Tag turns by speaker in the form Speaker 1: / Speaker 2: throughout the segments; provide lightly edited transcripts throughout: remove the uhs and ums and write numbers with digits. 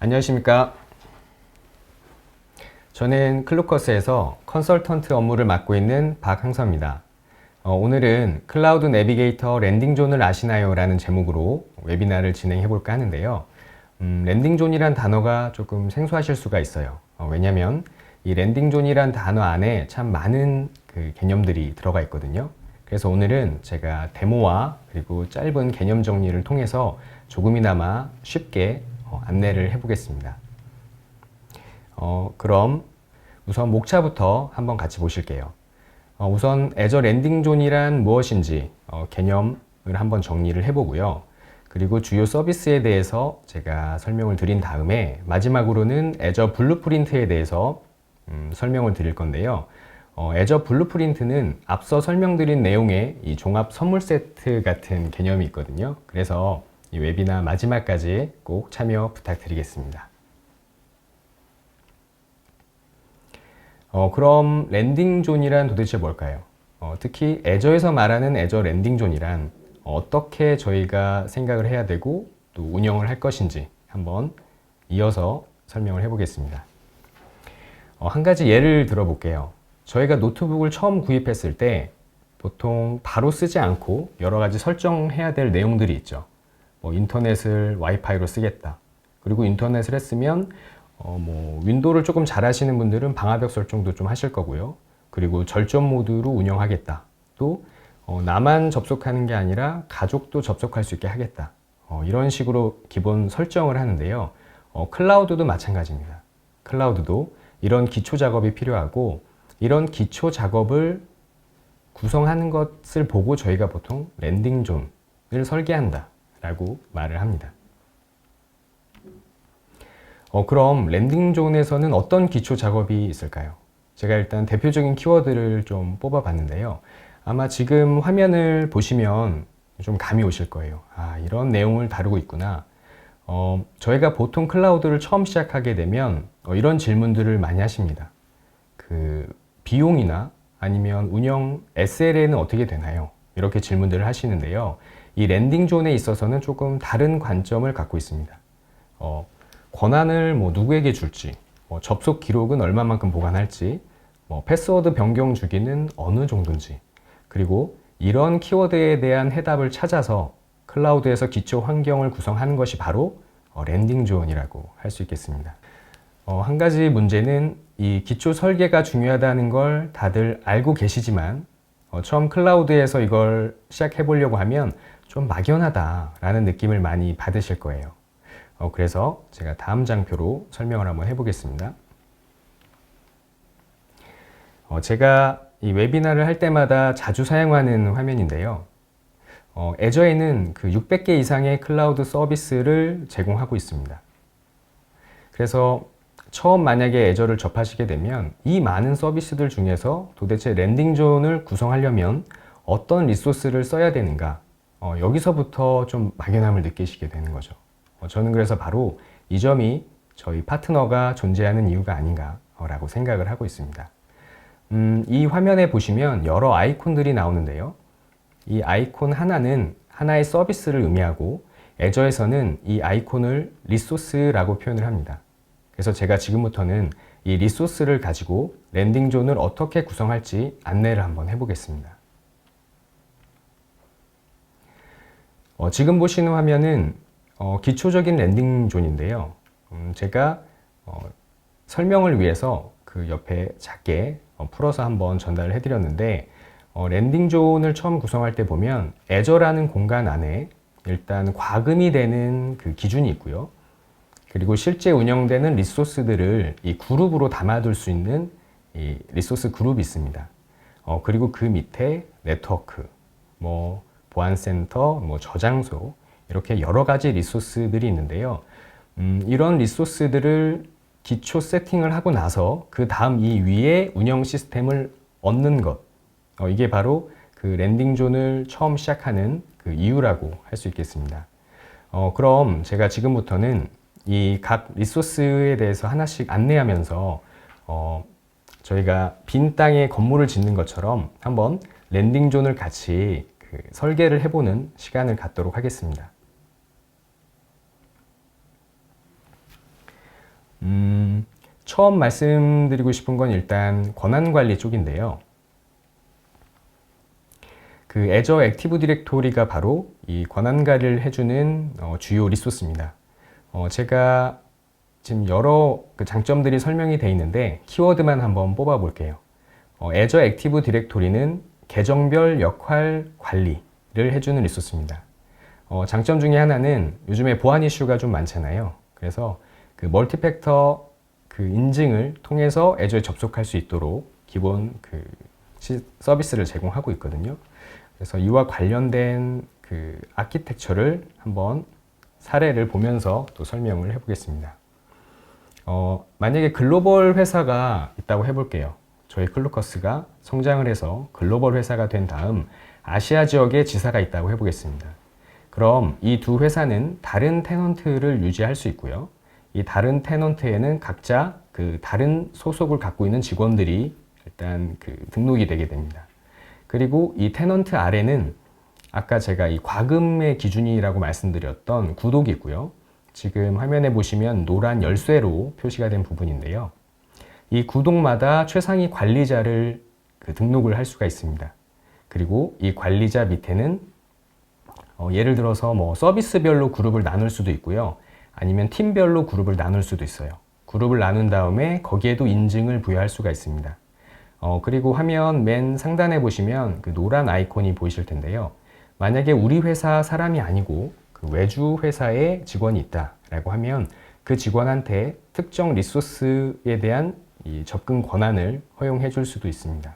Speaker 1: 안녕하십니까. 저는 클루커스에서 컨설턴트 업무를 맡고 있는 박항서입니다. 오늘은 클라우드 내비게이터 랜딩존을 아시나요? 라는 제목으로 웨비나를 진행해 볼까 하는데요. 랜딩존이란 단어가 조금 생소하실 수가 있어요. 왜냐하면 이 랜딩존이란 단어 안에 참 많은 개념들이 들어가 있거든요. 그래서 오늘은 제가 데모와 그리고 짧은 개념 정리를 통해서 조금이나마 쉽게 안내를 해보겠습니다. 그럼 우선 목차부터 한번 같이 보실게요. 우선 애저 랜딩존이란 무엇인지 개념을 한번 정리를 해보고요. 그리고 주요 서비스에 대해서 제가 설명을 드린 다음에 마지막으로는 애저 블루프린트에 대해서 설명을 드릴 건데요. 애저 블루프린트는 앞서 설명드린 내용의 이 종합 선물 세트 같은 개념이 있거든요. 그래서 이 웨비나 마지막까지 꼭 참여 부탁드리겠습니다. 그럼 랜딩존이란 도대체 뭘까요? 특히 애저에서 말하는 애저 랜딩존이란 어떻게 저희가 생각을 해야 되고 또 운영을 할 것인지 한번 이어서 설명을 해보겠습니다. 한 가지 예를 들어볼게요. 저희가 노트북을 처음 구입했을 때 보통 바로 쓰지 않고 여러 가지 설정해야 될 내용들이 있죠. 인터넷을 와이파이로 쓰겠다. 그리고 인터넷을 했으면 윈도우를 조금 잘 하시는 분들은 방화벽 설정도 좀 하실 거고요. 그리고 절전 모드로 운영하겠다. 또 나만 접속하는 게 아니라 가족도 접속할 수 있게 하겠다. 이런 식으로 기본 설정을 하는데요. 클라우드도 마찬가지입니다. 클라우드도 이런 기초 작업이 필요하고 이런 기초 작업을 구성하는 것을 보고 저희가 보통 랜딩존을 설계한다 라고 말을 합니다. 그럼 랜딩존에서는 어떤 기초 작업이 있을까요? 제가 일단 대표적인 키워드를 좀 뽑아 봤는데요. 아마 지금 화면을 보시면 좀 감이 오실 거예요. 이런 내용을 다루고 있구나. 저희가 보통 클라우드를 처음 시작하게 되면 이런 질문들을 많이 하십니다. 비용이나 아니면 운영 SLA는 어떻게 되나요? 이렇게 질문들을 하시는데요. 이 랜딩존에 있어서는 조금 다른 관점을 갖고 있습니다. 권한을 누구에게 줄지, 접속 기록은 얼마만큼 보관할지, 패스워드 변경 주기는 어느 정도인지, 그리고 이런 키워드에 대한 해답을 찾아서 클라우드에서 기초 환경을 구성하는 것이 바로 랜딩존이라고 할 수 있겠습니다. 한 가지 문제는 이 기초 설계가 중요하다는 걸 다들 알고 계시지만 처음 클라우드에서 이걸 시작해 보려고 하면 좀 막연하다라는 느낌을 많이 받으실 거예요. 그래서 제가 다음 장표로 설명을 한번 해보겠습니다. 제가 이 웨비나를 할 때마다 자주 사용하는 화면인데요. 애저에는 600개 이상의 클라우드 서비스를 제공하고 있습니다. 그래서 처음 만약에 애저를 접하시게 되면 이 많은 서비스들 중에서 도대체 랜딩존을 구성하려면 어떤 리소스를 써야 되는가, 여기서부터 좀 막연함을 느끼시게 되는 거죠. 저는 그래서 바로 이 점이 저희 파트너가 존재하는 이유가 아닌가라고 생각을 하고 있습니다. 이 화면에 보시면 여러 아이콘들이 나오는데요. 이 아이콘 하나는 하나의 서비스를 의미하고 애저에서는 이 아이콘을 리소스라고 표현을 합니다. 그래서 제가 지금부터는 이 리소스를 가지고 랜딩존을 어떻게 구성할지 안내를 한번 해보겠습니다. 지금 보시는 화면은 기초적인 랜딩존인데요. 제가 설명을 위해서 그 옆에 작게 풀어서 한번 전달을 해드렸는데 랜딩존을 처음 구성할 때 보면 애저라는 공간 안에 일단 과금이 되는 기준이 있고요. 그리고 실제 운영되는 리소스들을 이 그룹으로 담아둘 수 있는 이 리소스 그룹이 있습니다. 그리고 그 밑에 네트워크, 보안센터, 저장소 이렇게 여러 가지 리소스들이 있는데요. 이런 리소스들을 기초 세팅을 하고 나서 그 다음 이 위에 운영 시스템을 얻는 것, 이게 바로 랜딩존을 처음 시작하는 이유라고 할 수 있겠습니다. 그럼 제가 지금부터는 이 각 리소스에 대해서 하나씩 안내하면서 저희가 빈 땅에 건물을 짓는 것처럼 한번 랜딩존을 같이 설계를 해보는 시간을 갖도록 하겠습니다. 처음 말씀드리고 싶은 건 일단 권한관리 쪽인데요. 그 애저 액티브 디렉토리가 바로 이 권한관리를 해주는 주요 리소스입니다. 제가 지금 여러 그 장점들이 설명이 되어 있는데 키워드만 한번 뽑아 볼게요. 애저 액티브 디렉토리는 계정별 역할 관리를 해주는 리소스입니다. 장점 중에 하나는 요즘에 보안 이슈가 좀 많잖아요. 그래서 그 멀티팩터 그 인증을 통해서 애저에 접속할 수 있도록 기본 그 서비스를 제공하고 있거든요. 그래서 이와 관련된 그 아키텍처를 한번 사례를 보면서 또 설명을 해보겠습니다. 만약에 글로벌 회사가 있다고 해볼게요. 저희 클루커스가 성장을 해서 글로벌 회사가 된 다음 아시아 지역에 지사가 있다고 해보겠습니다. 그럼 이 두 회사는 다른 테넌트를 유지할 수 있고요. 이 다른 테넌트에는 각자 그 다른 소속을 갖고 있는 직원들이 일단 그 등록이 되게 됩니다. 그리고 이 테넌트 아래는 아까 제가 이 과금의 기준이라고 말씀드렸던 구독이 있고요. 지금 화면에 보시면 노란 열쇠로 표시가 된 부분인데요. 이 구독마다 최상위 관리자를 그 등록을 할 수가 있습니다. 그리고 이 관리자 밑에는 예를 들어서 뭐 서비스별로 그룹을 나눌 수도 있고요. 아니면 팀별로 그룹을 나눌 수도 있어요. 그룹을 나눈 다음에 거기에도 인증을 부여할 수가 있습니다. 그리고 화면 맨 상단에 보시면 그 노란 아이콘이 보이실 텐데요. 만약에 우리 회사 사람이 아니고 그 외주 회사의 직원이 있다라고 하면 그 직원한테 특정 리소스에 대한 이 접근 권한을 허용해 줄 수도 있습니다.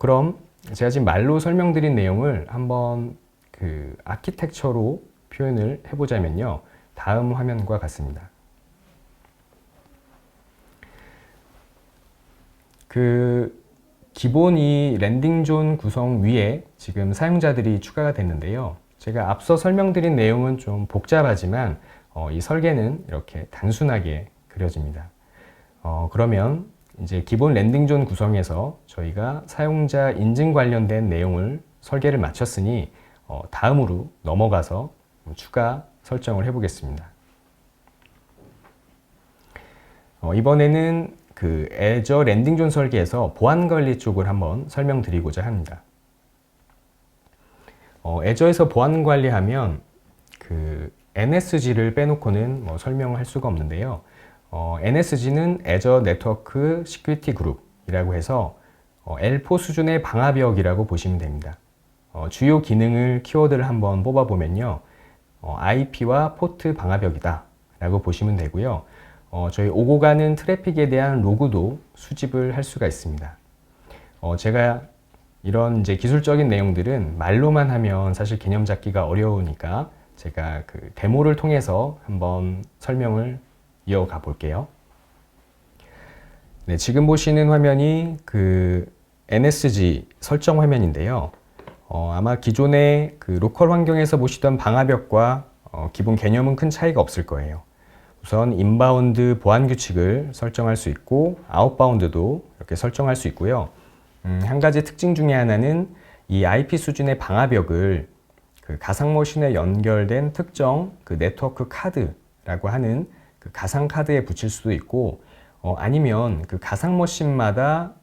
Speaker 1: 그럼 제가 지금 말로 설명드린 내용을 한번 그 아키텍처로 표현을 해보자면요. 다음 화면과 같습니다. 그 기본 이 랜딩존 구성 위에 지금 사용자들이 추가가 됐는데요. 제가 앞서 설명드린 내용은 좀 복잡하지만 이 설계는 이렇게 단순하게 그려집니다. 그러면 이제 기본 랜딩존 구성에서 저희가 사용자 인증 관련된 내용을 설계를 마쳤으니 다음으로 넘어가서 추가 설정을 해보겠습니다. 이번에는 그 애저 랜딩존 설계에서 보안 관리 쪽을 한번 설명드리고자 합니다. 애저에서 보안 관리하면 그 NSG를 빼놓고는 뭐 설명할 수가 없는데요. NSG는 애저 네트워크 시큐리티 그룹이라고 해서 L4 수준의 방화벽이라고 보시면 됩니다. 주요 기능을 키워드를 한번 뽑아보면요. IP와 포트 방화벽이다 라고 보시면 되고요. 저희 오고 가는 트래픽에 대한 로그도 수집을 할 수가 있습니다. 제가 이런 이제 기술적인 내용들은 말로만 하면 사실 개념 잡기가 어려우니까 제가 그 데모를 통해서 한번 설명을 이어가 볼게요. 네, 지금 보시는 화면이 그 NSG 설정 화면인데요. 아마 기존의 그 로컬 환경에서 보시던 방화벽과 기본 개념은 큰 차이가 없을 거예요. 우선 인바운드 보안 규칙을 설정할 수 있고 아웃바운드도 이렇게 설정할 수 있고요. 한 가지 특징 중에 하나는 이 IP 수준의 방화벽을 그 가상 머신에 연결된 특정 그 네트워크 카드라고 하는 그 가상 카드에 붙일 수도 있고 아니면 그 가상 머신마다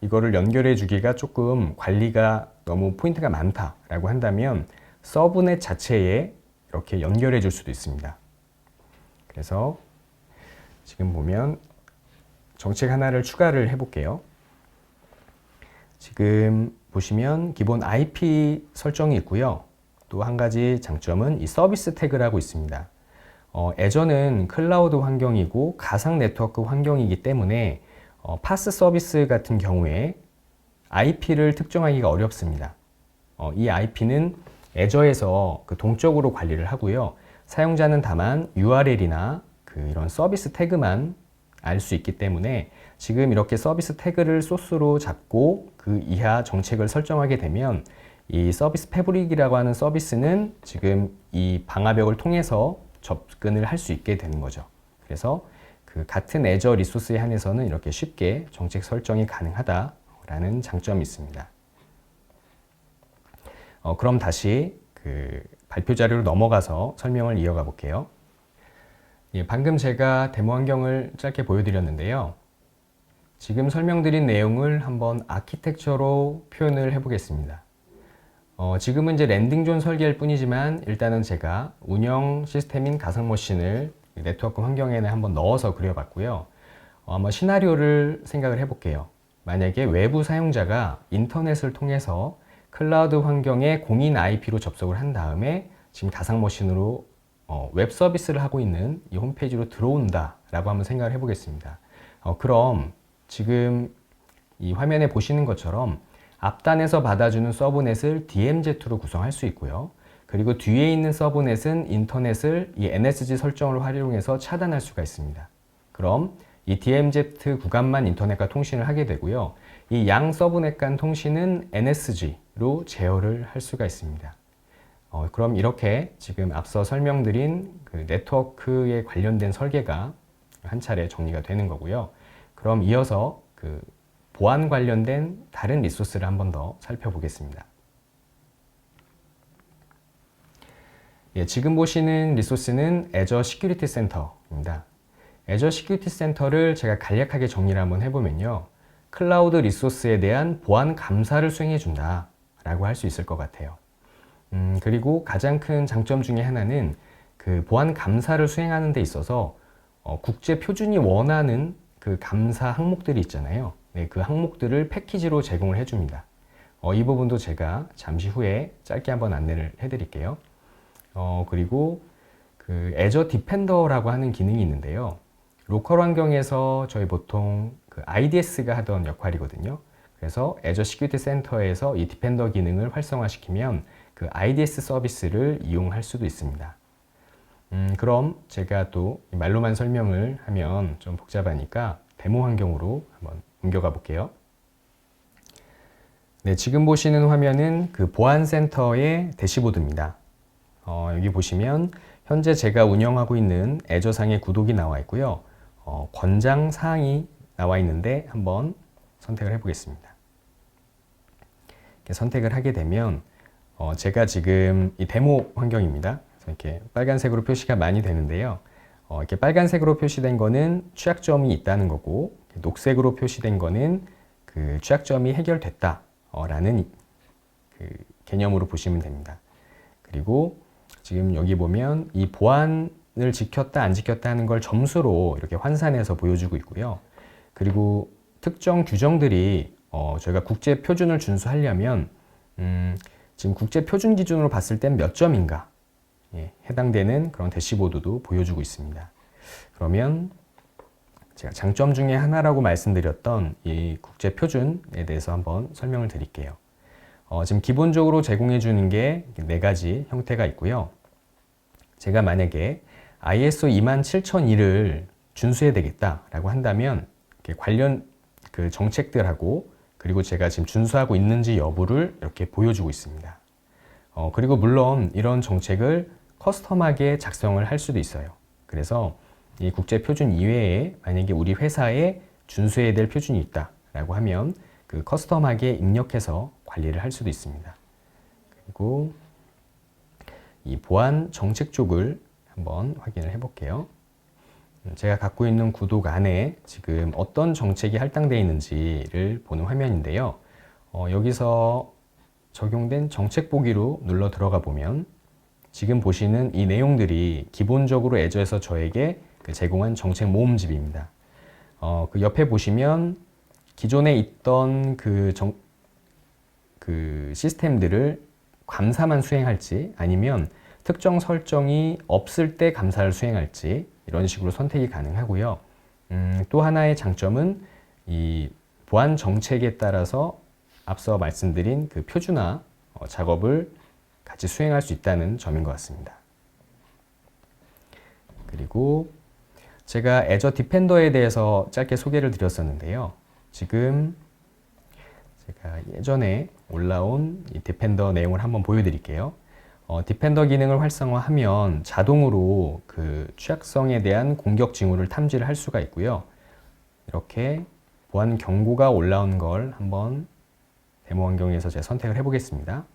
Speaker 1: 이거를 연결해 주기가 조금 관리가 너무 포인트가 많다라고 한다면 서브넷 자체에 이렇게 연결해 줄 수도 있습니다. 그래서 지금 보면 정책 하나를 추가를 해 볼게요. 지금 보시면 기본 IP 설정이 있고요. 또 한 가지 장점은 이 서비스 태그라고 있습니다. 애저는 클라우드 환경이고 가상 네트워크 환경이기 때문에 파스 서비스 같은 경우에 IP를 특정하기가 어렵습니다. 이 IP는 애저에서 그 동적으로 관리를 하고요. 사용자는 다만 URL이나 그 이런 서비스 태그만 알 수 있기 때문에 지금 이렇게 서비스 태그를 소스로 잡고 그 이하 정책을 설정하게 되면 이 서비스 패브릭이라고 하는 서비스는 지금 이 방화벽을 통해서 접근을 할 수 있게 되는 거죠. 그래서 그 같은 애저 리소스에 한해서는 이렇게 쉽게 정책 설정이 가능하다라는 장점이 있습니다. 그럼 다시 그 발표 자료로 넘어가서 설명을 이어가 볼게요. 예, 방금 제가 데모 환경을 짧게 보여드렸는데요. 지금 설명드린 내용을 한번 아키텍처로 표현을 해보겠습니다. 지금은 이제 랜딩존 설계일 뿐이지만 일단은 제가 운영 시스템인 가상머신을 네트워크 환경에는 한번 넣어서 그려봤고요. 한번 시나리오를 생각을 해볼게요. 만약에 외부 사용자가 인터넷을 통해서 클라우드 환경에 공인 IP로 접속을 한 다음에 지금 가상머신으로 웹 서비스를 하고 있는 이 홈페이지로 들어온다 라고 한번 생각을 해보겠습니다. 그럼 지금 이 화면에 보시는 것처럼 앞단에서 받아주는 서브넷을 DMZ로 구성할 수 있고요. 그리고 뒤에 있는 서브넷은 인터넷을 이 NSG 설정을 활용해서 차단할 수가 있습니다. 그럼 이 DMZ 구간만 인터넷과 통신을 하게 되고요. 이 양 서브넷 간 통신은 NSG로 제어를 할 수가 있습니다. 그럼 이렇게 지금 앞서 설명드린 그 네트워크에 관련된 설계가 한 차례 정리가 되는 거고요. 그럼 이어서 그 보안 관련된 다른 리소스를 한 번 더 살펴보겠습니다. 예, 지금 보시는 리소스는 Azure Security Center입니다. Azure Security Center를 제가 간략하게 정리를 한번 해보면요. 클라우드 리소스에 대한 보안 감사를 수행해 준다 라고 할 수 있을 것 같아요. 그리고 가장 큰 장점 중에 하나는 그 보안 감사를 수행하는 데 있어서 국제 표준이 원하는 그 감사 항목들이 있잖아요. 네, 그 항목들을 패키지로 제공을 해줍니다. 이 부분도 제가 잠시 후에 짧게 한번 안내를 해드릴게요. 그리고 그 Azure Defender라고 하는 기능이 있는데요. 로컬 환경에서 저희 보통 그 IDS가 하던 역할이거든요. 그래서 Azure Security Center에서 이 디펜더 기능을 활성화시키면 그 IDS 서비스를 이용할 수도 있습니다. 그럼 제가 또 말로만 설명을 하면 좀 복잡하니까 데모 환경으로 한번 옮겨가 볼게요. 네, 지금 보시는 화면은 그 보안센터의 대시보드입니다. 여기 보시면 현재 제가 운영하고 있는 애저상의 구독이 나와 있고요. 권장 사항이 나와 있는데 한번 선택을 해보겠습니다. 이렇게 선택을 하게 되면 제가 지금 이 데모 환경입니다. 그래서 이렇게 빨간색으로 표시가 많이 되는데요. 이렇게 빨간색으로 표시된 거는 취약점이 있다는 거고, 녹색으로 표시된 거는 그 취약점이 해결됐다 라는 그 개념으로 보시면 됩니다. 그리고 지금 여기 보면 이 보안을 지켰다 안 지켰다 하는 걸 점수로 이렇게 환산해서 보여주고 있고요. 그리고 특정 규정들이 저희가 국제 표준을 준수하려면 지금 국제 표준 기준으로 봤을 땐 몇 점인가 해당되는 그런 대시보드도 보여주고 있습니다. 그러면 제가 장점 중에 하나라고 말씀드렸던 이 국제 표준에 대해서 한번 설명을 드릴게요. 지금 기본적으로 제공해 주는 게 4가지 형태가 있고요. 제가 만약에 ISO 27001을 준수해야 되겠다라고 한다면 관련 그 정책들하고 그리고 제가 지금 준수하고 있는지 여부를 이렇게 보여주고 있습니다. 그리고 물론 이런 정책을 커스텀하게 작성을 할 수도 있어요. 그래서 이 국제 표준 이외에 만약에 우리 회사에 준수해야 될 표준이 있다라고 하면 그 커스텀하게 입력해서 관리를 할 수도 있습니다. 그리고 이 보안 정책 쪽을 한번 확인을 해볼게요. 제가 갖고 있는 구독 안에 지금 어떤 정책이 할당되어 있는지를 보는 화면인데요. 여기서 적용된 정책 보기로 눌러 들어가 보면 지금 보시는 이 내용들이 기본적으로 애저에서 저에게 제공한 정책 모음집입니다. 그 옆에 보시면 기존에 있던 그 시스템들을 감사만 수행할지 아니면 특정 설정이 없을 때 감사를 수행할지 이런 식으로 선택이 가능하고요. 또 하나의 장점은 이 보안 정책에 따라서 앞서 말씀드린 그 표준화 작업을 같이 수행할 수 있다는 점인 것 같습니다. 그리고 제가 Azure Defender에 대해서 짧게 소개를 드렸었는데요. 지금 제가 예전에 올라온 이 디펜더 내용을 한번 보여드릴게요. 디펜더 기능을 활성화하면 자동으로 그 취약성에 대한 공격 징후를 탐지를 할 수가 있고요. 이렇게 보안 경고가 올라온 걸 한번 데모 환경에서 제가 선택을 해보겠습니다.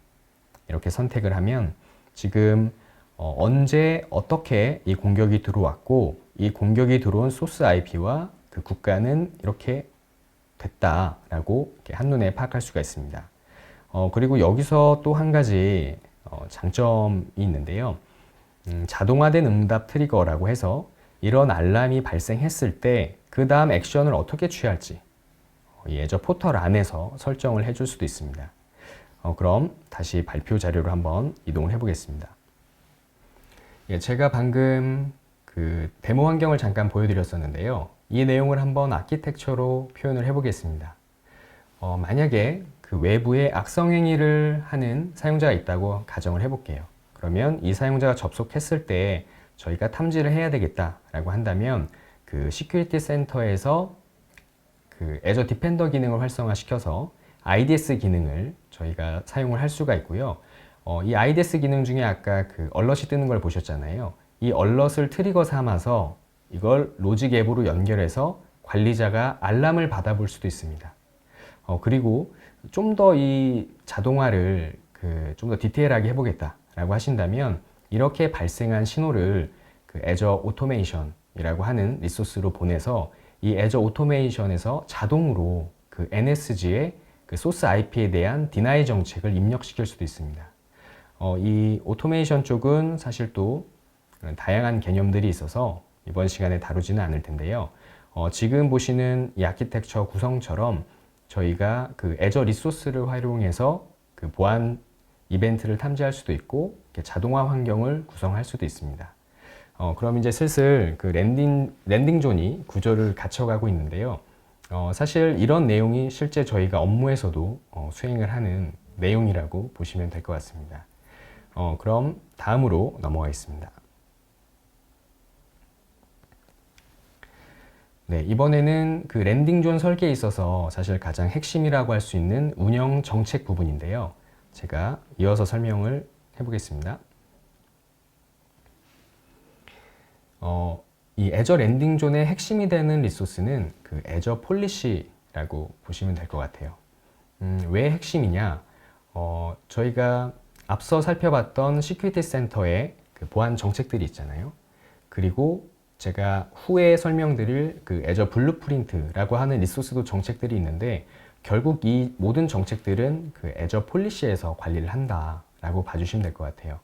Speaker 1: 이렇게 선택을 하면 지금 언제 어떻게 이 공격이 들어왔고 이 공격이 들어온 소스 IP와 그 국가는 이렇게 됐다라고 이렇게 한눈에 파악할 수가 있습니다. 그리고 여기서 또 한 가지 장점이 있는데요. 자동화된 응답 트리거라고 해서 이런 알람이 발생했을 때 그 다음 액션을 어떻게 취할지 이 애저 포털 안에서 설정을 해줄 수도 있습니다. 그럼 다시 발표 자료로 한번 이동을 해보겠습니다. 예, 제가 방금 그 데모 환경을 잠깐 보여드렸었는데요. 이 내용을 한번 아키텍처로 표현을 해보겠습니다. 만약에 그 외부에 악성 행위를 하는 사용자가 있다고 가정을 해볼게요. 그러면 이 사용자가 접속했을 때 저희가 탐지를 해야 되겠다라고 한다면 그 시큐리티 센터에서 그 애저 디펜더 기능을 활성화시켜서 IDS 기능을 저희가 사용을 할 수가 있고요. 이 IDS 기능 중에 아까 그 얼럿이 뜨는 걸 보셨잖아요. 이 얼럿을 트리거 삼아서 이걸 로직 앱으로 연결해서 관리자가 알람을 받아볼 수도 있습니다. 그리고 좀 더 이 자동화를 좀 더 디테일하게 해보겠다라고 하신다면 이렇게 발생한 신호를 그 애저 오토메이션이라고 하는 리소스로 보내서 이 애저 오토메이션에서 자동으로 그 NSG의 그 소스 IP에 대한 디나이 정책을 입력시킬 수도 있습니다. 이 오토메이션 쪽은 사실 또 다양한 개념들이 있어서 이번 시간에 다루지는 않을 텐데요. 지금 보시는 이 아키텍처 구성처럼 저희가 그 애저 리소스를 활용해서 그 보안 이벤트를 탐지할 수도 있고 자동화 환경을 구성할 수도 있습니다. 그럼 이제 슬슬 그 랜딩 존이 구조를 갖춰가고 있는데요. 사실 이런 내용이 실제 저희가 업무에서도 수행을 하는 내용이라고 보시면 될 것 같습니다. 그럼 다음으로 넘어가겠습니다. 네, 이번에는 그 랜딩 존 설계에 있어서 사실 가장 핵심이라고 할 수 있는 운영 정책 부분인데요. 제가 이어서 설명을 해보겠습니다. 이 애저 랜딩 존의 핵심이 되는 리소스는 그 애저 폴리시라고 보시면 될 것 같아요. 왜 핵심이냐? 저희가 앞서 살펴봤던 시큐리티 센터의 그 보안 정책들이 있잖아요. 그리고 제가 후에 설명드릴 그 애저 블루프린트라고 하는 리소스도 정책들이 있는데 결국 이 모든 정책들은 그 애저 폴리시에서 관리를 한다라고 봐주시면 될 것 같아요.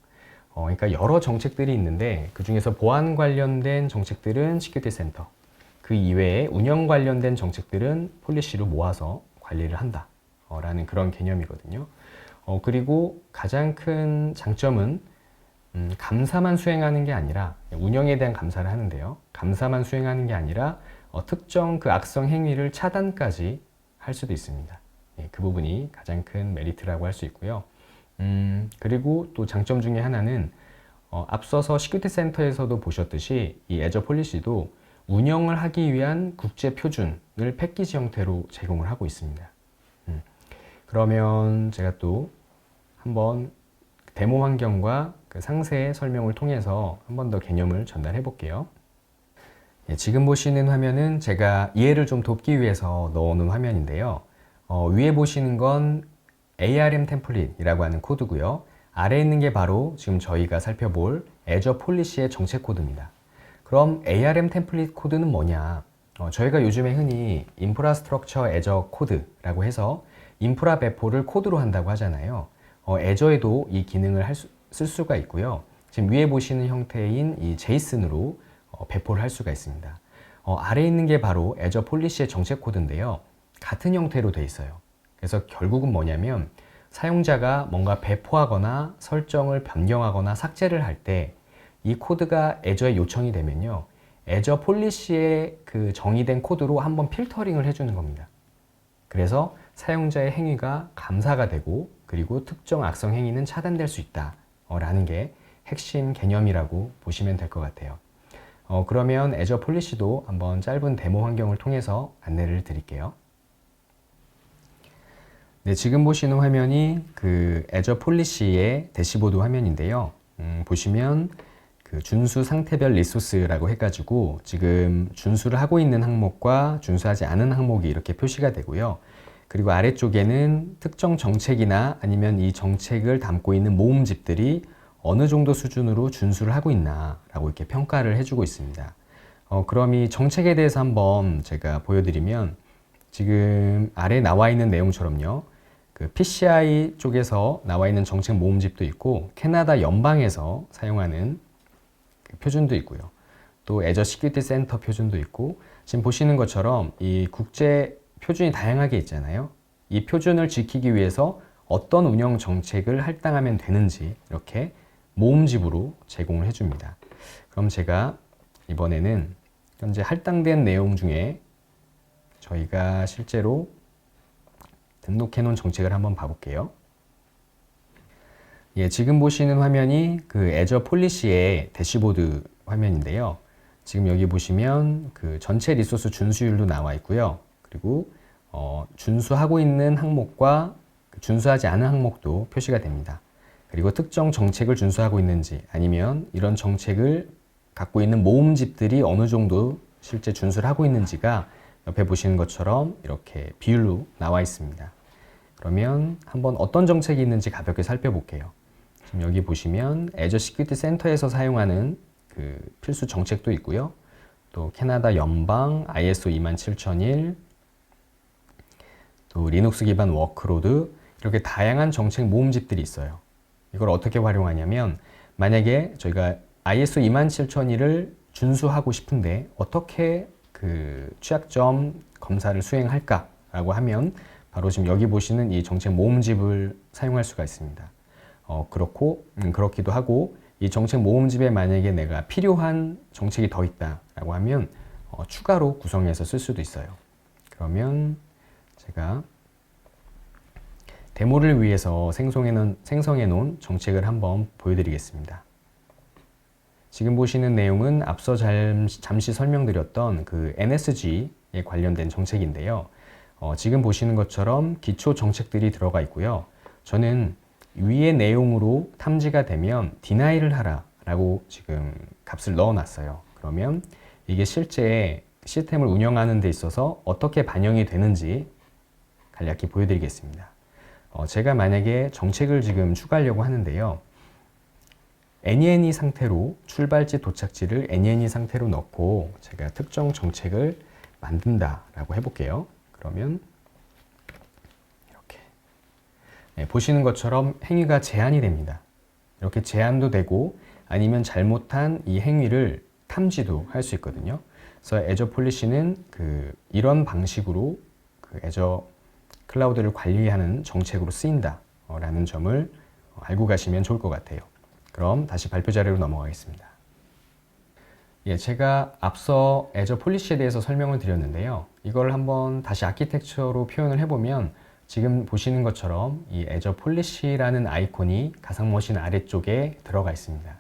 Speaker 1: 그러니까 여러 정책들이 있는데 그 중에서 보안 관련된 정책들은 시큐리티 센터, 그 이외에 운영 관련된 정책들은 폴리시로 모아서 관리를 한다 라는 그런 개념이거든요. 그리고 가장 큰 장점은 감사만 수행하는 게 아니라 운영에 대한 감사를 하는데요. 감사만 수행하는 게 아니라 특정 그 악성 행위를 차단까지 할 수도 있습니다. 그 부분이 가장 큰 메리트라고 할 수 있고요. 그리고 또 장점 중에 하나는 앞서서 시큐리티 센터에서도 보셨듯이 이 애저 폴리시도 운영을 하기 위한 국제 표준을 패키지 형태로 제공을 하고 있습니다. 그러면 제가 또 한번 데모 환경과 그 상세 설명을 통해서 한 번 더 개념을 전달해 볼게요. 지금 보시는 화면은 제가 이해를 좀 돕기 위해서 넣어놓은 화면인데요. 위에 보시는 건 ARM 템플릿이라고 하는 코드고요. 아래에 있는 게 바로 지금 저희가 살펴볼 애저 폴리시의 정책 코드입니다. 그럼 ARM 템플릿 코드는 뭐냐? 저희가 요즘에 흔히 인프라스트럭처 애저 코드라고 해서 인프라 배포를 코드로 한다고 하잖아요. 애저에도 이 기능을 쓸 수가 있고요. 지금 위에 보시는 형태인 이 제이슨으로 배포를 할 수가 있습니다. 아래에 있는 게 바로 애저 폴리시의 정책 코드인데요. 같은 형태로 돼 있어요. 그래서 결국은 뭐냐면 사용자가 뭔가 배포하거나 설정을 변경하거나 삭제를 할 때 이 코드가 애저에 요청이 되면요. 애저 폴리시에 그 정의된 코드로 한번 필터링을 해주는 겁니다. 그래서 사용자의 행위가 감사가 되고 그리고 특정 악성 행위는 차단될 수 있다 라는 게 핵심 개념이라고 보시면 될 것 같아요. 그러면 애저 폴리시도 한번 짧은 데모 환경을 통해서 안내를 드릴게요. 네, 지금 보시는 화면이 그 애저 폴리시의 대시보드 화면인데요. 보시면 그 준수 상태별 리소스라고 해가지고 지금 준수를 하고 있는 항목과 준수하지 않은 항목이 이렇게 표시가 되고요. 그리고 아래쪽에는 특정 정책이나 아니면 이 정책을 담고 있는 모음집들이 어느 정도 수준으로 준수를 하고 있나 라고 이렇게 평가를 해주고 있습니다. 그럼 이 정책에 대해서 한번 제가 보여드리면 지금 아래 나와 있는 내용처럼요. 그 PCI 쪽에서 나와 있는 정책 모음집도 있고 캐나다 연방에서 사용하는 그 표준도 있고요. 또 애저 시큐리티 센터 표준도 있고 지금 보시는 것처럼 이 국제 표준이 다양하게 있잖아요. 이 표준을 지키기 위해서 어떤 운영 정책을 할당하면 되는지 이렇게 모음집으로 제공을 해줍니다. 그럼 제가 이번에는 현재 할당된 내용 중에 저희가 실제로 등록해 놓은 정책을 한번 봐볼게요. 예, 지금 보시는 화면이 그 애저 폴리시의 대시보드 화면인데요. 지금 여기 보시면 그 전체 리소스 준수율도 나와 있고요. 그리고 준수하고 있는 항목과 준수하지 않은 항목도 표시가 됩니다. 그리고 특정 정책을 준수하고 있는지 아니면 이런 정책을 갖고 있는 모음집들이 어느 정도 실제 준수를 하고 있는지가 옆에 보시는 것처럼 이렇게 비율로 나와 있습니다. 그러면 한번 어떤 정책이 있는지 가볍게 살펴볼게요. 지금 여기 보시면 애저 시큐리티 센터에서 사용하는 그 필수 정책도 있고요. 또 캐나다 연방 ISO 27001, 또 리눅스 기반 워크로드 이렇게 다양한 정책 모음집들이 있어요. 이걸 어떻게 활용하냐면 만약에 저희가 ISO 27001을 준수하고 싶은데 어떻게 그 취약점 검사를 수행할까라고 하면 바로 지금 여기 보시는 이 정책 모음집을 사용할 수가 있습니다. 그렇기도 하고 이 정책 모음집에 만약에 내가 필요한 정책이 더 있다라고 하면 추가로 구성해서 쓸 수도 있어요. 그러면 제가 데모를 위해서 생성해 놓은 정책을 한번 보여드리겠습니다. 지금 보시는 내용은 앞서 잠시 설명드렸던 그 NSG에 관련된 정책인데요. 지금 보시는 것처럼 기초 정책들이 들어가 있고요. 저는 위의 내용으로 탐지가 되면 디나이를 하라 라고 지금 값을 넣어 놨어요. 그러면 이게 실제 시스템을 운영하는 데 있어서 어떻게 반영이 되는지 간략히 보여드리겠습니다. 제가 만약에 정책을 지금 추가하려고 하는데요. NENE 상태로 출발지 도착지를 NENE 상태로 넣고 제가 특정 정책을 만든다 라고 해볼게요. 그러면 이렇게 보시는 것처럼 행위가 제한이 됩니다. 이렇게 제한도 되고 아니면 잘못한 이 행위를 탐지도 할 수 있거든요. 그래서 애저 폴리시는 이런 방식으로 그 애저 클라우드를 관리하는 정책으로 쓰인다 라는 점을 알고 가시면 좋을 것 같아요. 그럼 다시 발표 자료로 넘어가겠습니다. 예, 제가 앞서 애저 폴리시에 대해서 설명을 드렸는데요. 이걸 한번 다시 아키텍처로 표현을 해보면 지금 보시는 것처럼 이 애저 폴리시라는 아이콘이 가상머신 아래쪽에 들어가 있습니다.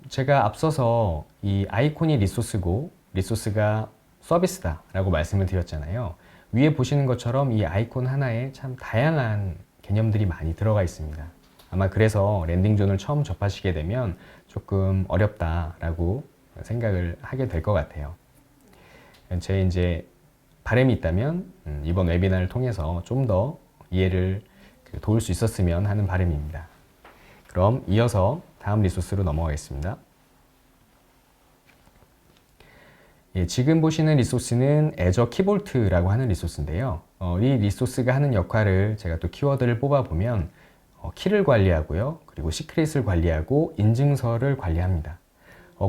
Speaker 1: 제가 앞서서 이 아이콘이 리소스고 리소스가 서비스다 라고 말씀을 드렸잖아요. 위에 보시는 것처럼 이 아이콘 하나에 참 다양한 개념들이 많이 들어가 있습니다. 아마 그래서 랜딩존을 처음 접하시게 되면 조금 어렵다라고 생각을 하게 될 것 같아요. 제 이제 바람이 있다면 이번 웨비나를 통해서 좀 더 이해를 도울 수 있었으면 하는 바람입니다. 그럼 이어서 다음 리소스로 넘어가겠습니다. 예, 지금 보시는 리소스는 애저 키볼트라고 하는 리소스인데요. 이 리소스가 하는 역할을 제가 또 키워드를 뽑아보면 키를 관리하고요. 그리고 시크릿을 관리하고 인증서를 관리합니다.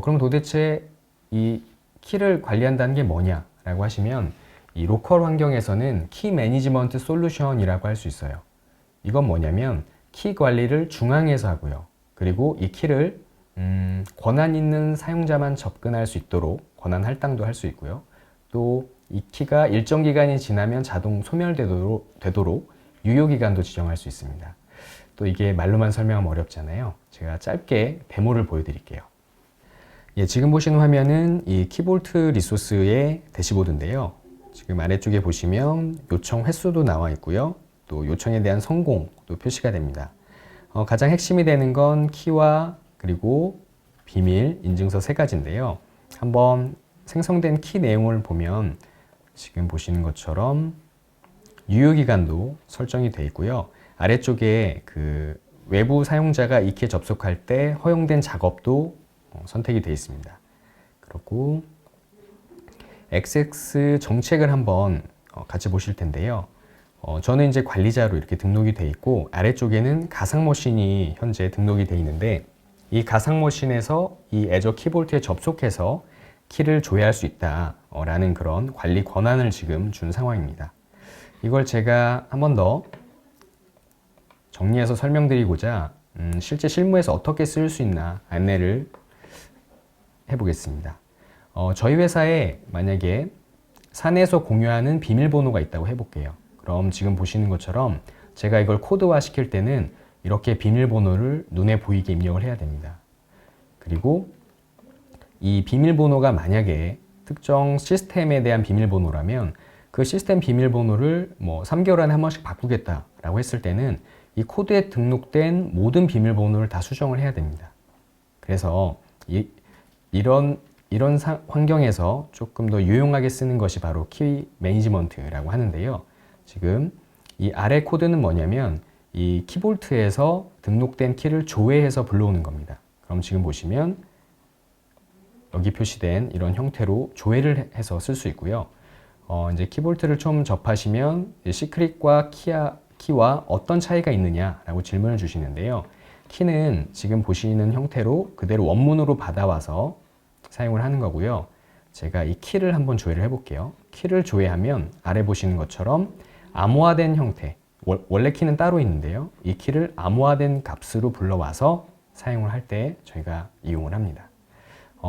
Speaker 1: 그럼 도대체 이 키를 관리한다는 게 뭐냐라고 하시면 이 로컬 환경에서는 키 매니지먼트 솔루션이라고 할 수 있어요. 이건 뭐냐면 키 관리를 중앙에서 하고요. 그리고 이 키를 권한 있는 사용자만 접근할 수 있도록 권한 할당도 할 수 있고요. 또 이 키가 일정 기간이 지나면 자동 소멸되도록 유효기간도 지정할 수 있습니다. 또 이게 말로만 설명하면 어렵잖아요. 제가 짧게 데모를 보여드릴게요. 예, 지금 보시는 화면은 이 키볼트 리소스의 대시보드인데요. 지금 아래쪽에 보시면 요청 횟수도 나와 있고요. 또 요청에 대한 성공도 표시가 됩니다. 가장 핵심이 되는 건 키와 그리고 비밀, 인증서 세 가지인데요. 한번 생성된 키 내용을 보면 지금 보시는 것처럼 유효기간도 설정이 되어 있고요. 아래쪽에 그 외부 사용자가 이 키에 접속할 때 허용된 작업도 선택이 되어 있습니다. 그렇고 XX 정책을 한번 같이 보실 텐데요. 저는 이제 관리자로 이렇게 등록이 돼 있고 아래쪽에는 가상머신이 현재 등록이 돼 있는데 이 가상머신에서 이 애저 키볼트에 접속해서 키를 조회할 수 있다라는 그런 관리 권한을 지금 준 상황입니다. 이걸 제가 한 번 더 정리해서 설명드리고자 실제 실무에서 어떻게 쓸 수 있나 안내를 해보겠습니다. 저희 회사에 만약에 사내에서 공유하는 비밀번호가 있다고 해볼게요. 그럼 지금 보시는 것처럼 제가 이걸 코드화 시킬 때는 이렇게 비밀번호를 눈에 보이게 입력을 해야 됩니다. 그리고 이 비밀번호가 만약에 특정 시스템에 대한 비밀번호라면 그 시스템 비밀번호를 뭐 3개월에 한 번씩 바꾸겠다라고 했을 때는 이 코드에 등록된 모든 비밀번호를 다 수정을 해야 됩니다. 그래서 이런 환경에서 조금 더 유용하게 쓰는 것이 바로 키 매니지먼트라고 하는데요. 지금 이 아래 코드는 뭐냐면 이 키볼트에서 등록된 키를 조회해서 불러오는 겁니다. 그럼 지금 보시면 여기 표시된 이런 형태로 조회를 해서 쓸 수 있고요. 이제 키볼트를 좀 접하시면 시크릿과 키와 어떤 차이가 있느냐라고 질문을 주시는데요. 키는 지금 보시는 형태로 그대로 원문으로 받아와서 사용을 하는 거고요. 제가 이 키를 한번 조회를 해볼게요. 키를 조회하면 아래 보시는 것처럼 암호화된 형태, 원래 키는 따로 있는데요. 이 키를 암호화된 값으로 불러와서 사용을 할 때 저희가 이용을 합니다.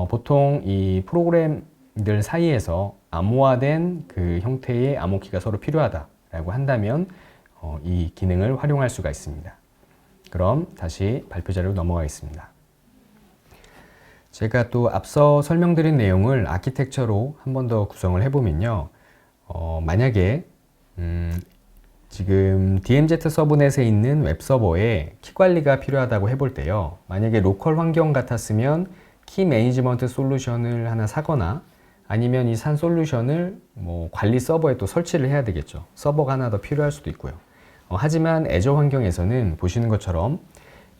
Speaker 1: 보통 이 프로그램들 사이에서 암호화된 그 형태의 암호키가 서로 필요하다라고 한다면 이 기능을 활용할 수가 있습니다. 그럼 다시 발표 자료로 넘어가겠습니다. 제가 또 앞서 설명드린 내용을 아키텍처로 한 번 더 구성을 해보면요. 만약에 지금 DMZ 서브넷에 있는 웹서버에 키 관리가 필요하다고 해볼 때요. 만약에 로컬 환경 같았으면 키 매니지먼트 솔루션을 하나 사거나 아니면 이 산 솔루션을 뭐 관리 서버에 또 설치를 해야 되겠죠. 서버가 하나 더 필요할 수도 있고요. 하지만 애저 환경에서는 보시는 것처럼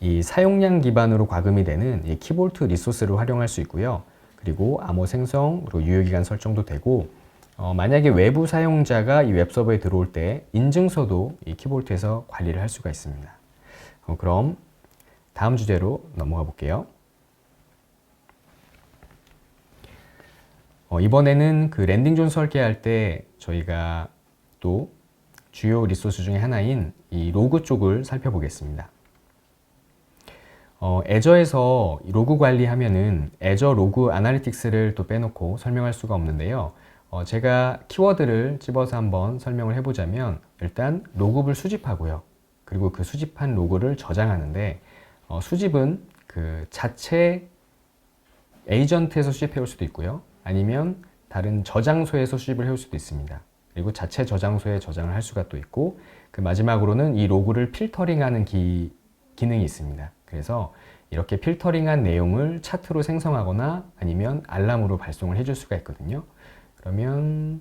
Speaker 1: 이 사용량 기반으로 과금이 되는 이 키볼트 리소스를 활용할 수 있고요. 그리고 암호 생성, 그리고 유효기간 설정도 되고 만약에 외부 사용자가 이 웹서버에 들어올 때 인증서도 이 키볼트에서 관리를 할 수가 있습니다. 그럼 다음 주제로 넘어가 볼게요. 이번에는 그 랜딩존 설계할 때 저희가 또 주요 리소스 중에 하나인 이 로그 쪽을 살펴보겠습니다. 애저에서 로그 관리하면은 애저 로그 아날리틱스를 또 빼놓고 설명할 수가 없는데요. 제가 키워드를 집어서 한번 설명을 해보자면 일단 로그를 수집하고요. 그리고 그 수집한 로그를 저장하는데 수집은 그 자체 에이전트에서 수집해 올 수도 있고요. 아니면 다른 저장소에서 수집을 해올 수도 있습니다. 그리고 자체 저장소에 저장을 할 수가 또 있고 그 마지막으로는 이 로그를 필터링하는 기능이 있습니다. 그래서 이렇게 필터링한 내용을 차트로 생성하거나 아니면 알람으로 발송을 해줄 수가 있거든요. 그러면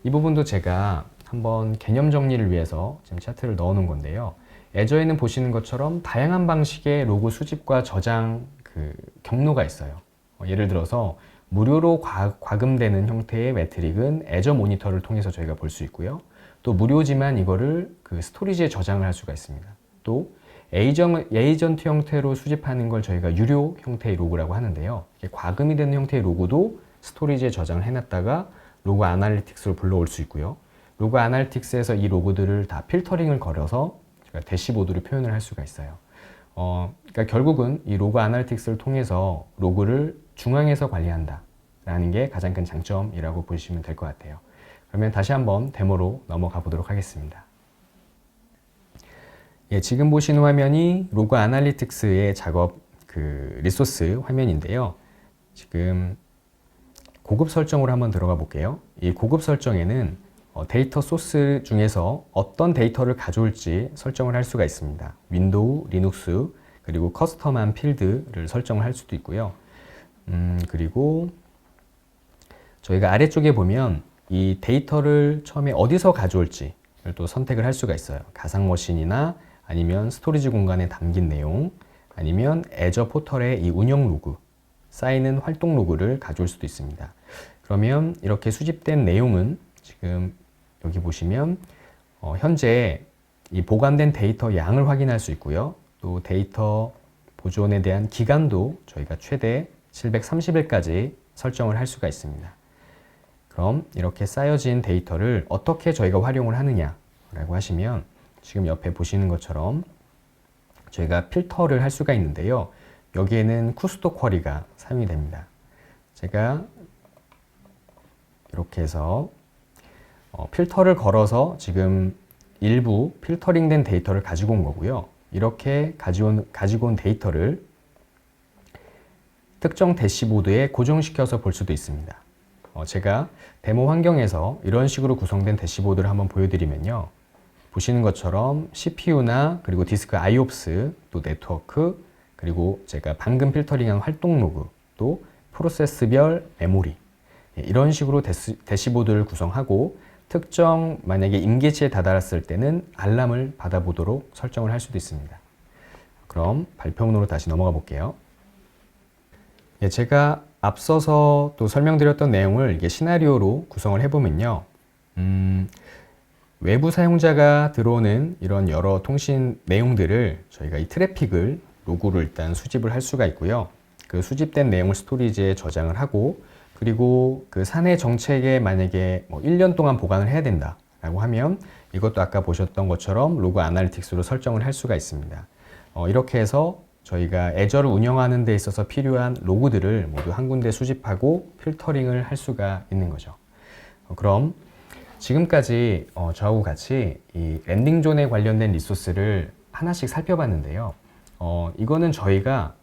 Speaker 1: 이 부분도 제가 한번 개념 정리를 위해서 지금 차트를 넣어 놓은 건데요. 애저에는 보시는 것처럼 다양한 방식의 로그 수집과 저장 그 경로가 있어요. 예를 들어서 무료로 과금되는 형태의 매트릭은 애저 모니터를 통해서 저희가 볼 수 있고요. 또 무료지만 이거를 그 스토리지에 저장을 할 수가 있습니다. 또 에이전트 형태로 수집하는 걸 저희가 유료 형태의 로그라고 하는데요. 과금이 되는 형태의 로그도 스토리지에 저장을 해놨다가 로그 아날리틱스로 불러올 수 있고요. 로그 아날리틱스에서 이 로그들을 다 필터링을 걸어서 제가 대시보드로 표현을 할 수가 있어요. 그러니까 결국은 이 로그 아날리틱스를 통해서 로그를 중앙에서 관리한다 라는 게 가장 큰 장점이라고 보시면 될 것 같아요. 그러면 다시 한번 데모로 넘어가 보도록 하겠습니다. 예, 지금 보시는 화면이 로그 아날리틱스의 작업 그 리소스 화면인데요. 지금 고급 설정으로 한번 들어가 볼게요. 이 고급 설정에는 데이터 소스 중에서 어떤 데이터를 가져올지 설정을 할 수가 있습니다. 윈도우, 리눅스, 그리고 커스텀한 필드를 설정을 할 수도 있고요. 그리고 저희가 아래쪽에 보면 이 데이터를 처음에 어디서 가져올지를 또 선택을 할 수가 있어요. 가상머신이나 아니면 스토리지 공간에 담긴 내용, 아니면 애저 포털의 이 운영 로그, 쌓이는 활동 로그를 가져올 수도 있습니다. 그러면 이렇게 수집된 내용은 지금 여기 보시면 현재 이 보관된 데이터 양을 확인할 수 있고요. 또 데이터 보존에 대한 기간도 저희가 최대 730일까지 설정을 할 수가 있습니다. 그럼 이렇게 쌓여진 데이터를 어떻게 저희가 활용을 하느냐라고 하시면 지금 옆에 보시는 것처럼 저희가 필터를 할 수가 있는데요. 여기에는 쿠스토 쿼리가 사용이 됩니다. 제가 이렇게 해서 필터를 걸어서 지금 일부 필터링된 데이터를 가지고 온 거고요. 이렇게 가지고 온 데이터를 특정 대시보드에 고정시켜서 볼 수도 있습니다. 제가 데모 환경에서 이런 식으로 구성된 대시보드를 한번 보여드리면요. 보시는 것처럼 CPU나 그리고 디스크 IOPS, 또 네트워크, 그리고 제가 방금 필터링한 활동 로그, 또 프로세스별 메모리, 이런 식으로 대시보드를 구성하고 특정 만약에 임계치에 다다랐을 때는 알람을 받아보도록 설정을 할 수도 있습니다. 그럼 발표문으로 다시 넘어가 볼게요. 제가 앞서서 또 설명드렸던 내용을 이게 시나리오로 구성을 해보면요. 외부 사용자가 들어오는 이런 여러 통신 내용들을 저희가 이 트래픽을 로그로 일단 수집을 할 수가 있고요. 그 수집된 내용을 스토리지에 저장을 하고 그리고 그 사내 정책에 만약에 1년 동안 보관을 해야 된다라고 하면 이것도 아까 보셨던 것처럼 로그 아날리틱스로 설정을 할 수가 있습니다. 이렇게 해서 저희가 애저를 운영하는 데 있어서 필요한 로그들을 모두 한 군데 수집하고 필터링을 할 수가 있는 거죠. 그럼 지금까지 저하고 같이 이 랜딩존에 관련된 리소스를 하나씩 살펴봤는데요. 이거는 저희가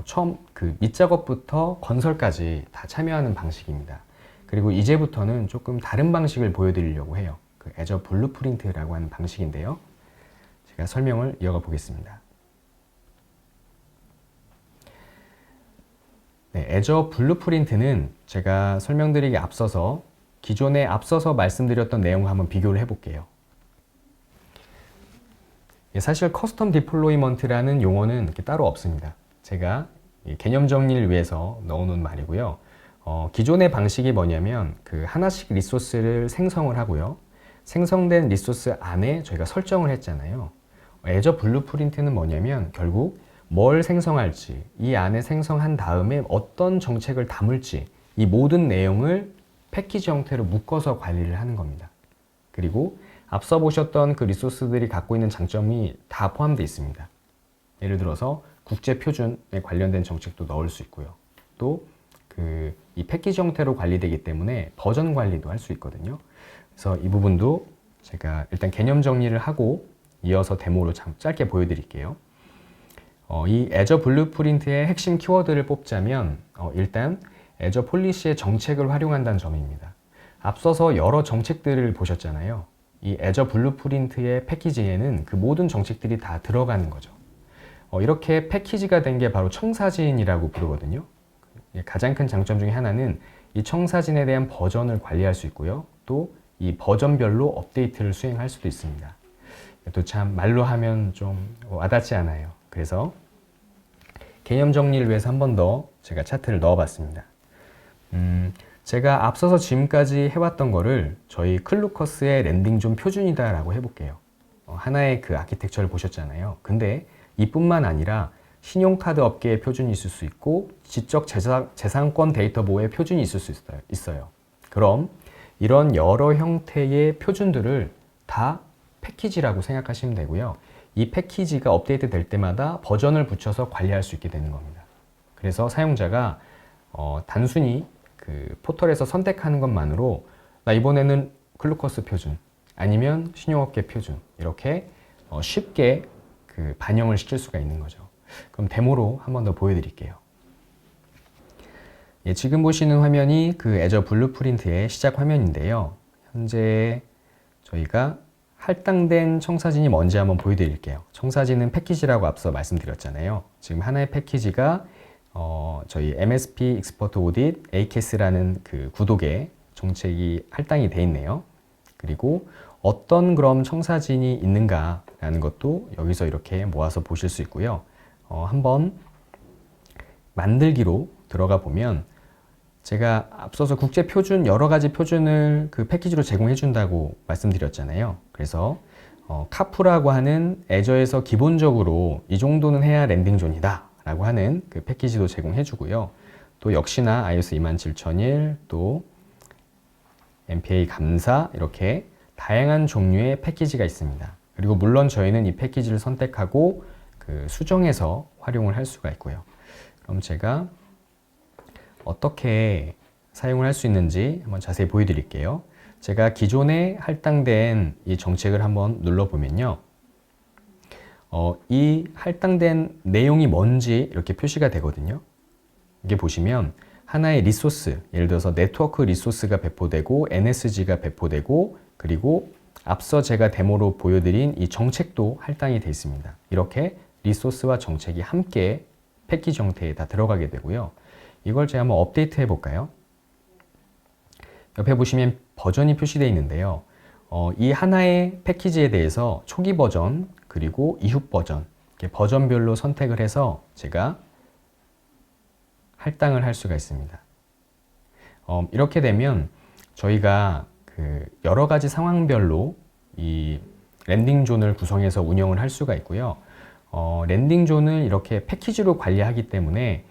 Speaker 1: 처음 그 밑작업부터 건설까지 다 참여하는 방식입니다. 그리고 이제부터는 조금 다른 방식을 보여드리려고 해요. 그 애저 블루프린트라고 하는 방식인데요. 제가 설명을 이어가 보겠습니다. 네, 애저 블루프린트는 제가 설명드리기 앞서서 기존에 앞서서 말씀드렸던 내용과 한번 비교를 해볼게요. 사실 커스텀 디플로이먼트라는 용어는 이렇게 따로 없습니다. 제가 개념 정리를 위해서 넣어놓은 말이고요. 기존의 방식이 뭐냐면 그 하나씩 리소스를 생성을 하고요. 생성된 리소스 안에 저희가 설정을 했잖아요. 애저 블루프린트는 뭐냐면 결국 뭘 생성할지, 이 안에 생성한 다음에 어떤 정책을 담을지 이 모든 내용을 패키지 형태로 묶어서 관리를 하는 겁니다. 그리고 앞서 보셨던 그 리소스들이 갖고 있는 장점이 다 포함되어 있습니다. 예를 들어서 국제 표준에 관련된 정책도 넣을 수 있고요. 또 이 패키지 형태로 관리되기 때문에 버전 관리도 할 수 있거든요. 그래서 이 부분도 제가 일단 개념 정리를 하고 이어서 데모로 짧게 보여드릴게요. 이 애저 블루프린트의 핵심 키워드를 뽑자면 일단 애저 폴리시의 정책을 활용한다는 점입니다. 앞서서 여러 정책들을 보셨잖아요. 이 애저 블루프린트의 패키지에는 그 모든 정책들이 다 들어가는 거죠. 이렇게 패키지가 된 게 바로 청사진이라고 부르거든요. 가장 큰 장점 중에 하나는 이 청사진에 대한 버전을 관리할 수 있고요. 또 이 버전별로 업데이트를 수행할 수도 있습니다. 또 참 말로 하면 좀 와닿지 않아요. 그래서 개념 정리를 위해서 한 번 더 제가 차트를 넣어봤습니다. 제가 앞서서 지금까지 해왔던 거를 저희 클루커스의 랜딩존 표준이다 라고 해볼게요. 하나의 그 아키텍처를 보셨잖아요. 근데 이뿐만 아니라 신용카드 업계의 표준이 있을 수 있고 지적 재산권 데이터 보호의 표준이 있을 수 있어요. 그럼 이런 여러 형태의 표준들을 다 패키지라고 생각하시면 되고요. 이 패키지가 업데이트 될 때마다 버전을 붙여서 관리할 수 있게 되는 겁니다. 그래서 사용자가 단순히 그 포털에서 선택하는 것만으로 나 이번에는 클루커스 표준 아니면 신용업계 표준 이렇게 쉽게 그 반영을 시킬 수가 있는 거죠. 그럼 데모로 한 번 더 보여드릴게요. 지금 보시는 화면이 그 애저 블루프린트의 시작 화면인데요. 현재 저희가 할당된 청사진이 뭔지 한번 보여드릴게요. 청사진은 패키지라고 앞서 말씀드렸잖아요. 지금 하나의 패키지가 저희 MSP Export Audit AKS라는 그 구독에 정책이 할당이 돼 있네요. 그리고 어떤 그럼 청사진이 있는가라는 것도 여기서 이렇게 모아서 보실 수 있고요. 한번 만들기로 들어가 보면 제가 앞서서 국제 표준 여러 가지 표준을 그 패키지로 제공해 준다고 말씀드렸잖아요. 그래서 카프라고 하는 애저에서 기본적으로 이 정도는 해야 랜딩 존이다 라고 하는 그 패키지도 제공해 주고요. 또 역시나 ISO 27001, 또 MPA 감사, 이렇게 다양한 종류의 패키지가 있습니다. 그리고 물론 저희는 이 패키지를 선택하고 그 수정해서 활용을 할 수가 있고요. 그럼 제가 어떻게 사용을 할 수 있는지 한번 자세히 보여드릴게요. 제가 기존에 할당된 이 정책을 한번 눌러보면요. 이 할당된 내용이 뭔지 이렇게 표시가 되거든요. 이게 보시면 하나의 리소스, 예를 들어서 네트워크 리소스가 배포되고 NSG가 배포되고 그리고 앞서 제가 데모로 보여드린 이 정책도 할당이 되어 있습니다. 이렇게 리소스와 정책이 함께 패키지 형태에 다 들어가게 되고요. 이걸 제가 한번 업데이트 해볼까요? 옆에 보시면 버전이 표시되어 있는데요. 이 하나의 패키지에 대해서 초기 버전 그리고 이후 버전 이렇게 버전별로 선택을 해서 제가 할당을 할 수가 있습니다. 이렇게 되면 저희가 그 여러 가지 상황별로 이 랜딩 존을 구성해서 운영을 할 수가 있고요. 랜딩 존을 이렇게 패키지로 관리하기 때문에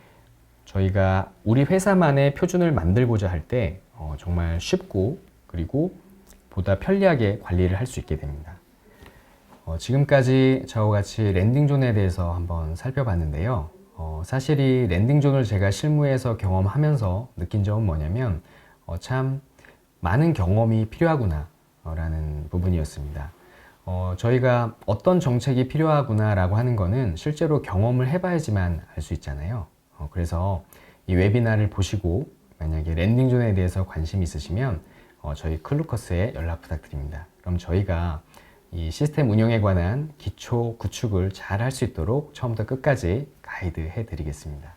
Speaker 1: 저희가 우리 회사만의 표준을 만들고자 할 때 정말 쉽고 그리고 보다 편리하게 관리를 할 수 있게 됩니다. 지금까지 저와 같이 랜딩 존에 대해서 한번 살펴봤는데요. 사실 이 랜딩 존을 제가 실무에서 경험하면서 느낀 점은 뭐냐면 참 많은 경험이 필요하구나 라는 부분이었습니다. 저희가 어떤 정책이 필요하구나 라고 하는 거는 실제로 경험을 해봐야지만 알 수 있잖아요. 그래서 이 웨비나를 보시고 만약에 랜딩 존에 대해서 관심이 있으시면 저희 클루커스에 연락 부탁드립니다. 그럼 저희가 이 시스템 운영에 관한 기초 구축을 잘 할 수 있도록 처음부터 끝까지 가이드 해드리겠습니다.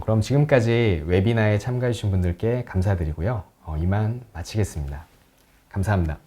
Speaker 1: 그럼 지금까지 웨비나에 참가해 주신 분들께 감사드리고요. 이만 마치겠습니다. 감사합니다.